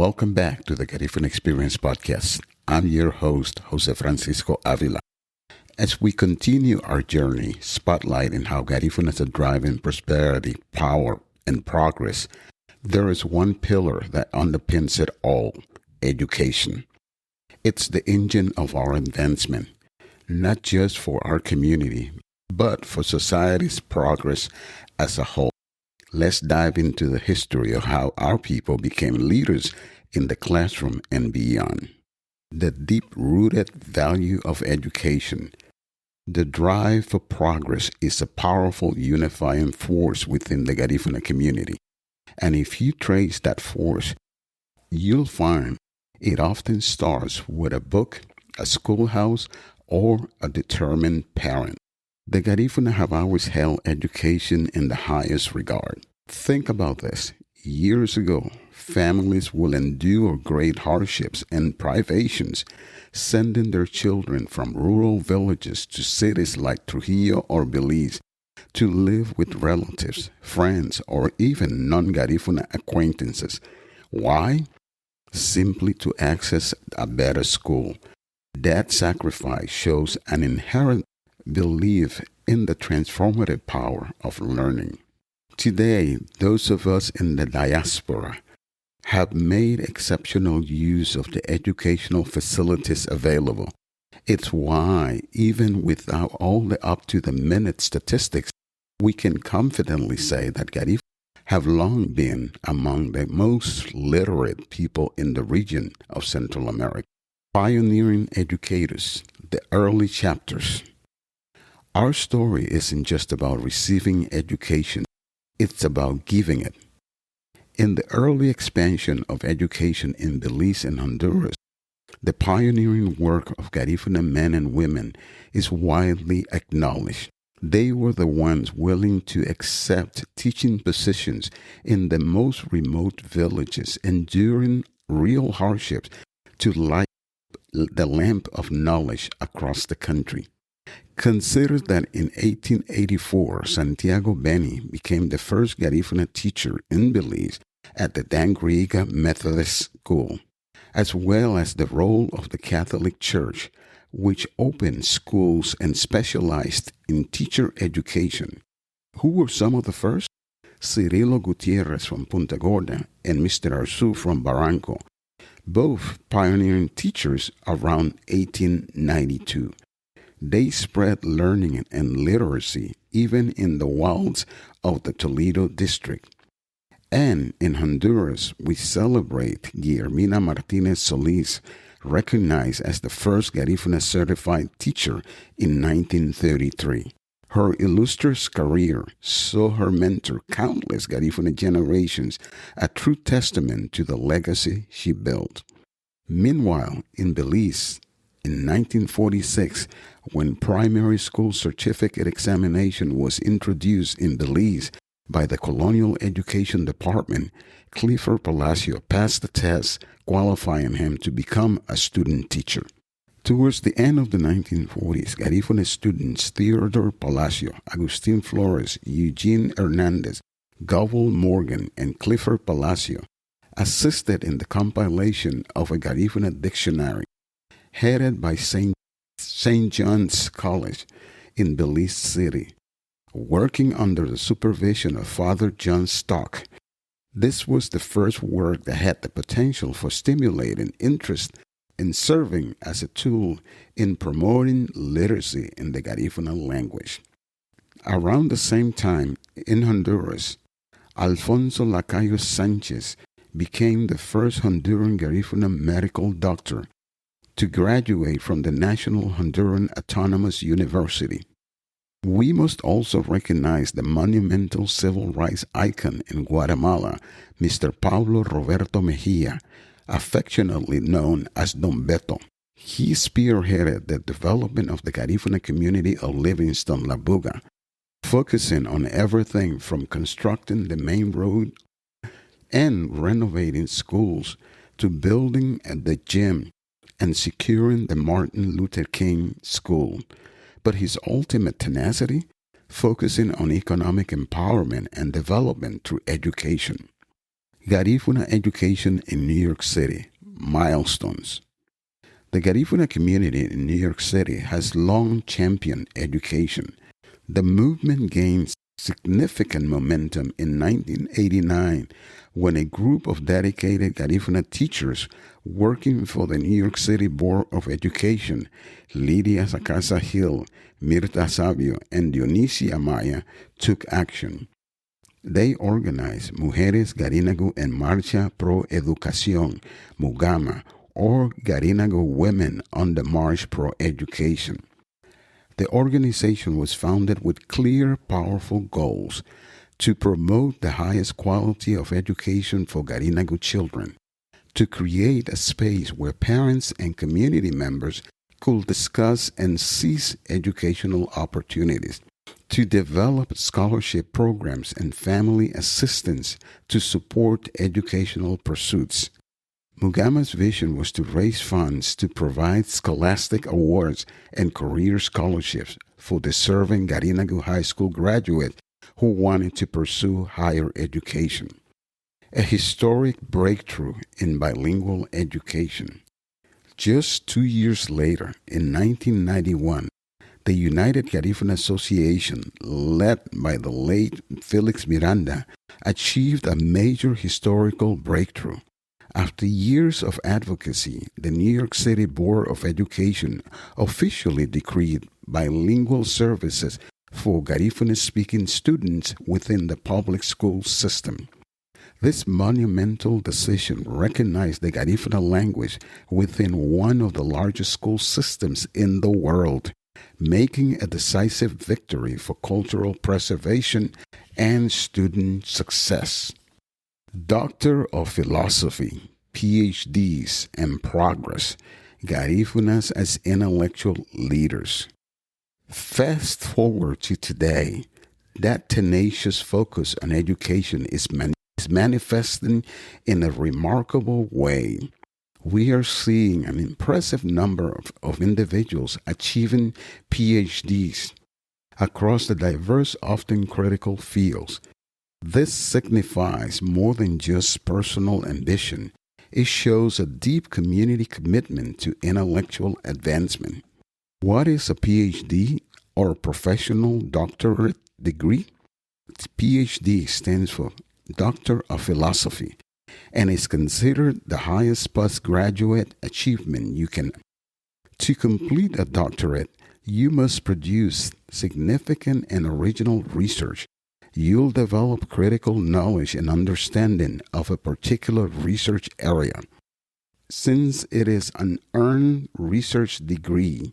Welcome back to the Garifuna Experience podcast. I'm your host, José Francisco Ávila. As we continue our journey, spotlighting how Garifunas are driving prosperity, power, and progress, there is one pillar that underpins it all: education. It's the engine of our advancement, not just for our community, but for society's progress as a whole. Let's dive into the history of how our people became leaders in the classroom and beyond. The deep-rooted value of education. The drive for progress is a powerful unifying force within the Garifuna community. And if you trace that force, you'll find it often starts with a book, a schoolhouse, or a determined parent. The Garifuna have always held education in the highest regard. Think about this. Years ago, families will endure great hardships and privations, sending their children from rural villages to cities like Trujillo or Belize to live with relatives, friends, or even non-Garifuna acquaintances. Why? Simply to access a better school. That sacrifice shows an inherent belief in the transformative power of learning. Today, those of us in the diaspora have made exceptional use of the educational facilities available. It's why, even without all the up-to-the-minute statistics, we can confidently say that Garifuna have long been among the most literate people in the region of Central America. Pioneering educators, the early chapters. Our story isn't just about receiving education, it's about giving it. In the early expansion of education in Belize and Honduras, the pioneering work of Garifuna men and women is widely acknowledged. They were the ones willing to accept teaching positions in the most remote villages, enduring real hardships to light the lamp of knowledge across the country. Consider that in 1884, Santiago Beni became the first Garifuna teacher in Belize at the Dangriga Methodist School, as well as the role of the Catholic Church, which opened schools and specialized in teacher education. Who were some of the first? Cirilo Guiterrez from Punta Gorda and Mr. Arzu from Barranco, both pioneering teachers around 1892. They spread learning and literacy even in the wilds of the Toledo district. And in Honduras, we celebrate Guillermina Martínez Solís, recognized as the first Garifuna certified teacher in 1933. Her illustrious career saw her mentor countless Garifuna generations, a true testament to the legacy she built. Meanwhile, in Belize, in 1946, when primary school certificate examination was introduced in Belize by the Colonial Education Department, Clifford Palacio passed the test, qualifying him to become a student teacher. Towards the end of the 1940s, Garifuna students Theodore Palacio, Agustin Flores, Eugene Hernandez, Govell Morgan, and Clifford Palacio assisted in the compilation of a Garifuna dictionary headed by St. John's College in Belize City, working under the supervision of Father John Stock. This was the first work that had the potential for stimulating interest in serving as a tool in promoting literacy in the Garifuna language. Around the same time, in Honduras, Alfonso Lacayo Sanchez became the first Honduran Garifuna medical doctor to graduate from the National Honduran Autonomous University. We must also recognize the monumental civil rights icon in Guatemala, Mr. Pablo Roberto Mejia, affectionately known as Don Beto. He spearheaded the development of the Garifuna community of Livingston, La Buga, focusing on everything from constructing the main road and renovating schools to building the gym and securing the Martin Luther King School. But his ultimate tenacity, focusing on economic empowerment and development through education. Garifuna education in New York City. Milestones. The Garifuna community in New York City has long championed education. The movement gained significant momentum in 1989 when a group of dedicated Garifuna teachers working for the New York City Board of Education, Lydia Sacasa-Hill, Mirtha, Sabio, and Dionisia, Amaya, took action. They organized Mujeres Garinagu en Marcha Pro Educación, Mugama, or Garinagu Women on the March Pro Education. The organization was founded with clear, powerful goals to promote the highest quality of education for Garinagu children, to create a space where parents and community members could discuss and seize educational opportunities, to develop scholarship programs and family assistance to support educational pursuits. Mugama's vision was to raise funds to provide scholastic awards and career scholarships for deserving Garinagu High School graduates who wanted to pursue higher education. A historic breakthrough in bilingual education. Just 2 years later, in 1991, the United Garifuna Association, led by the late Felix Miranda, achieved a major historical breakthrough. After years of advocacy, the New York City Board of Education officially decreed bilingual services for Garifuna-speaking students within the public school system. This monumental decision recognized the Garifuna language within one of the largest school systems in the world, making a decisive victory for cultural preservation and student success. Doctor of Philosophy, PhDs, and Progress, Garifunas as intellectual leaders. Fast forward to today, that tenacious focus on education is manifesting in a remarkable way. We are seeing an impressive number of individuals achieving PhDs across the diverse, often critical fields. This signifies more than just personal ambition. It shows a deep community commitment to intellectual advancement. What is a PhD or professional doctorate degree? PhD stands for Doctor of Philosophy and is considered the highest postgraduate achievement you can. To complete a doctorate, you must produce significant and original research. You'll develop critical knowledge and understanding of a particular research area. Since it is an earned research degree,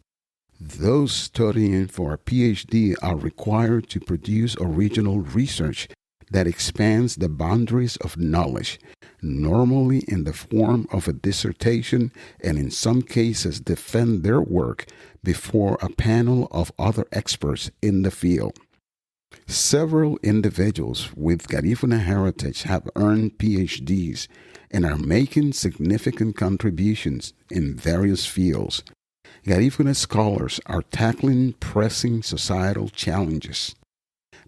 those studying for a PhD are required to produce original research that expands the boundaries of knowledge, normally in the form of a dissertation, and in some cases defend their work before a panel of other experts in the field. Several individuals with Garifuna heritage have earned PhDs and are making significant contributions in various fields. Garifuna scholars are tackling pressing societal challenges.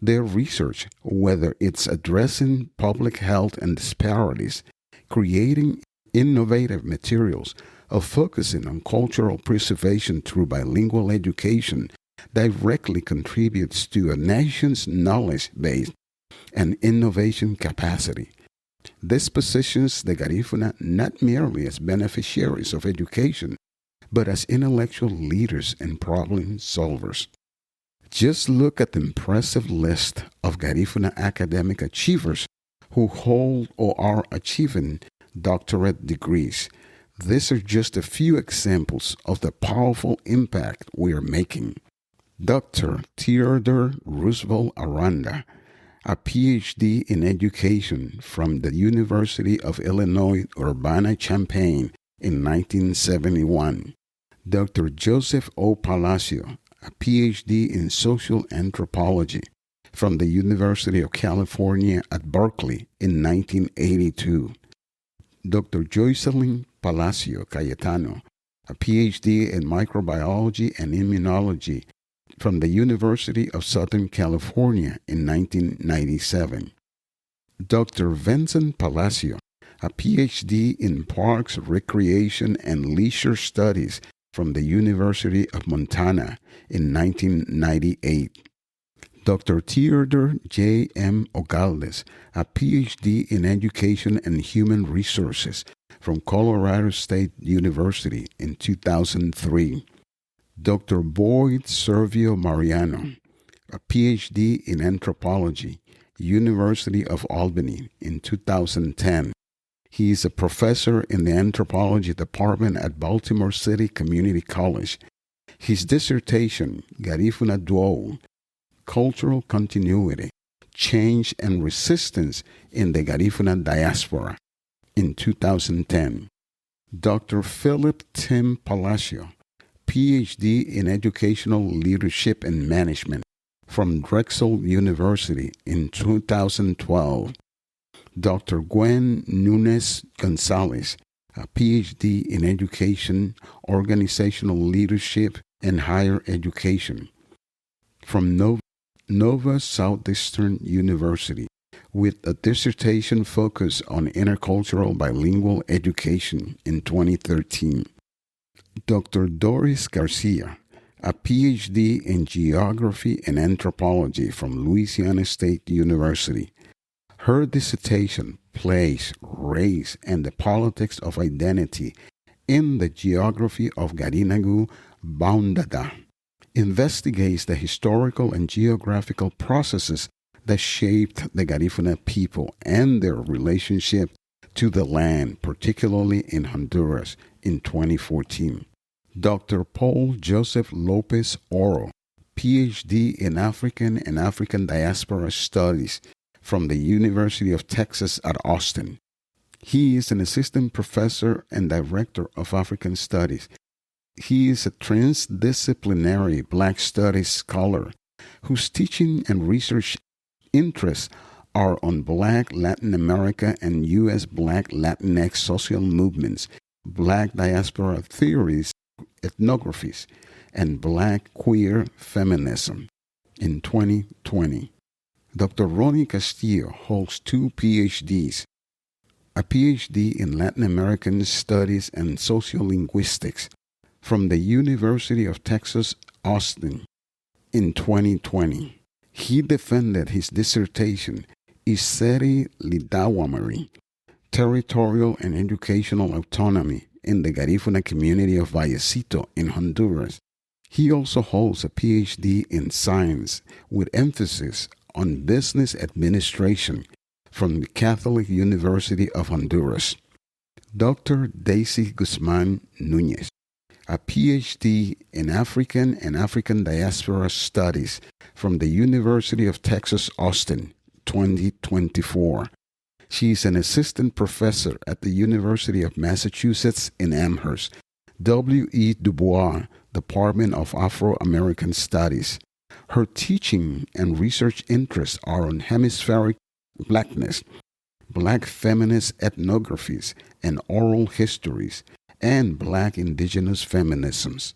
Their research, whether it's addressing public health and disparities, creating innovative materials, or focusing on cultural preservation through bilingual education, directly contributes to a nation's knowledge base and innovation capacity. This positions the Garifuna not merely as beneficiaries of education, but as intellectual leaders and problem solvers. Just look at the impressive list of Garifuna academic achievers who hold or are achieving doctorate degrees. These are just a few examples of the powerful impact we are making. Dr. Theodore Roosevelt Aranda, a PhD in education from the University of Illinois Urbana-Champaign in 1971. Dr. Joseph O. Palacio, a PhD in social anthropology from the University of California at Berkeley in 1982. Dr. Joycelyn Palacio Cayetano, a PhD in microbiology and immunology from the University of Southern California in 1997. Dr. Vincent Palacio, a PhD in Parks, Recreation, and Leisure Studies from the University of Montana in 1998. Dr. Theodore J. M. Ogaldes, a PhD in Education and Human Resources from Colorado State University in 2003. Dr. Boyd Servio Mariano, a PhD in Anthropology, University of Albany in 2010. He is a professor in the Anthropology Department at Baltimore City Community College. His dissertation, Garifuna Duo, Cultural Continuity, Change and Resistance in the Garifuna Diaspora, in 2010. Dr. Philip Tim Palacio, PhD in Educational Leadership and Management from Drexel University in 2012. Dr. Gwen Nunes Gonzalez, a PhD in Education, Organizational Leadership, and Higher Education from Nova Southeastern University, with a dissertation focus on intercultural bilingual education in 2013. Dr. Doris Garcia, a PhD in Geography and Anthropology from Louisiana State University. Her dissertation, Place, Race, and the Politics of Identity in the Geography of Garinagu Boundada, investigates the historical and geographical processes that shaped the Garifuna people and their relationship to the land, particularly in Honduras, in 2014. Dr. Paul Joseph Lopez Oro, PhD in African and African Diaspora Studies from the University of Texas at Austin. He is an assistant professor and director of African Studies. He is a transdisciplinary Black Studies scholar whose teaching and research interests are on Black Latin America and U.S. Black Latinx social movements, Black diaspora theories, ethnographies, and Black queer feminism. In 2020, Dr. Ronnie Castillo holds 2 PhDs, a PhD in Latin American Studies and Sociolinguistics from the University of Texas, Austin, in 2020. He defended his dissertation, Iseri Lidawamari, Territorial and Educational Autonomy in the Garifuna community of Vallecito in Honduras. He also holds a PhD in Science with emphasis on Business Administration from the Catholic University of Honduras. Dr. Daisy Guzman Nunez, a PhD in African and African Diaspora Studies from the University of Texas, Austin, 2024. She is an assistant professor at the University of Massachusetts in Amherst, W.E. Du Bois Department of Afro-American Studies. Her teaching and research interests are on hemispheric Blackness, Black feminist ethnographies and oral histories, and Black indigenous feminisms.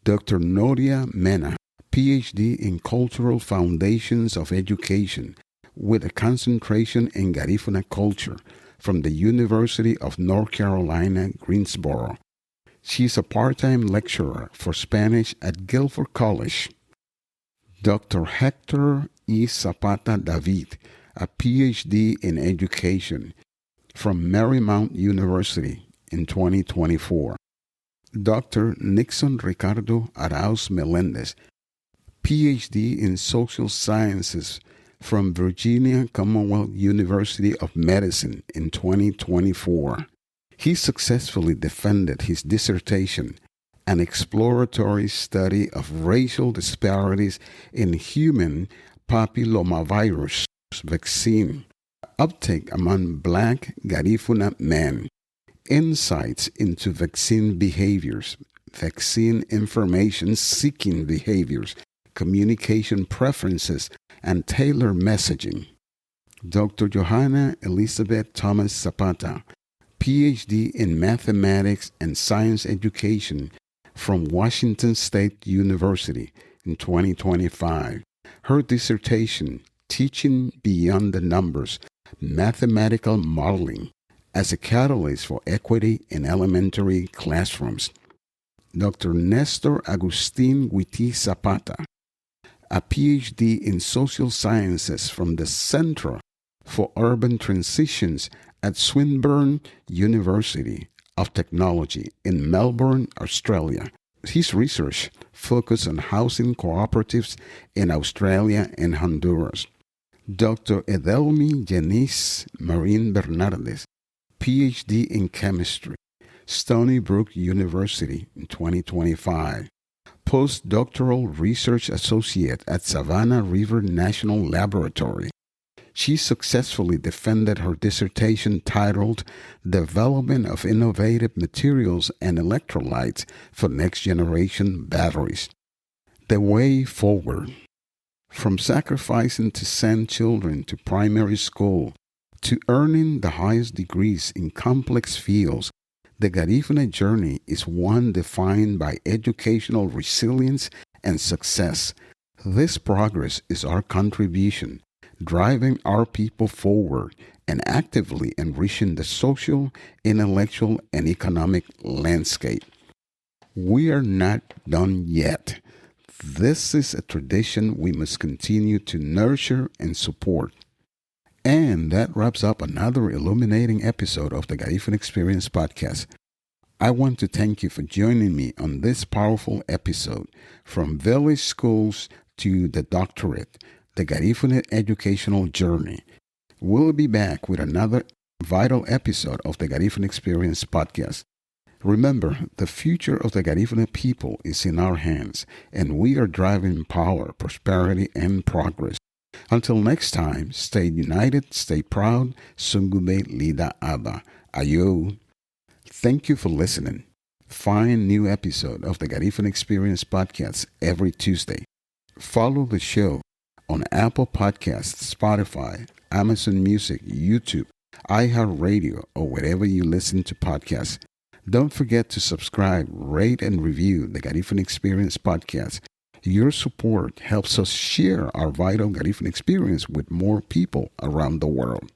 Dr. Noria Mena, PhD in Cultural Foundations of Education with a concentration in Garifuna culture from the University of North Carolina, Greensboro. She is a part-time lecturer for Spanish at Guilford College. Dr. Hector E. Zapata David, a PhD in Education from Marymount University in 2024. Dr. Nixon Ricardo Arauz Melendez, PhD in Social Sciences from Virginia Commonwealth University of Medicine in 2024. He successfully defended his dissertation, An Exploratory Study of Racial Disparities in Human Papillomavirus Vaccine Uptake Among Black Garifuna Men, Insights into Vaccine Behaviors, Vaccine Information Seeking Behaviors, Communication Preferences, and Tailored Messaging. Dr. Johanna Elizabeth Thomas Zapata, PhD in Mathematics and Science Education from Washington State University in 2025. Her dissertation, Teaching Beyond the Numbers, mathematical modeling as a catalyst for equity in elementary classrooms. Dr. Nestor Agustin Witi Zapata, a PhD in social sciences from the Center for Urban Transitions at Swinburne University of Technology in Melbourne, Australia. His research focused on housing cooperatives in Australia and Honduras. Dr. Edelmi Janice Marin Bernardes, PhD in chemistry, Stony Brook University in 2025. Postdoctoral research associate at Savannah River National Laboratory. She successfully defended her dissertation titled Development of Innovative Materials and Electrolytes for Next Generation Batteries. The Way Forward. From sacrificing to send children to primary school to earning the highest degrees in complex fields, the Garifuna journey is one defined by educational resilience and success. This progress is our contribution, driving our people forward and actively enriching the social, intellectual, and economic landscape. We are not done yet. This is a tradition we must continue to nurture and support. And that wraps up another illuminating episode of the Garifuna Experience podcast. I want to thank you for joining me on this powerful episode, from village schools to the doctorate, the Garifuna educational journey. We'll be back with another vital episode of the Garifuna Experience podcast. Remember, the future of the Garifuna people is in our hands, and we are driving power, prosperity, and progress. Until next time, stay united, stay proud. Sungube Lida Aba. Ayo. Thank you for listening. Find new episode of the Garifuna Experience podcast every Tuesday. Follow the show on Apple Podcasts, Spotify, Amazon Music, YouTube, iHeartRadio, or wherever you listen to podcasts. Don't forget to subscribe, rate, and review the Garifuna Experience podcast. Your support helps us share our vital Garifuna experience with more people around the world.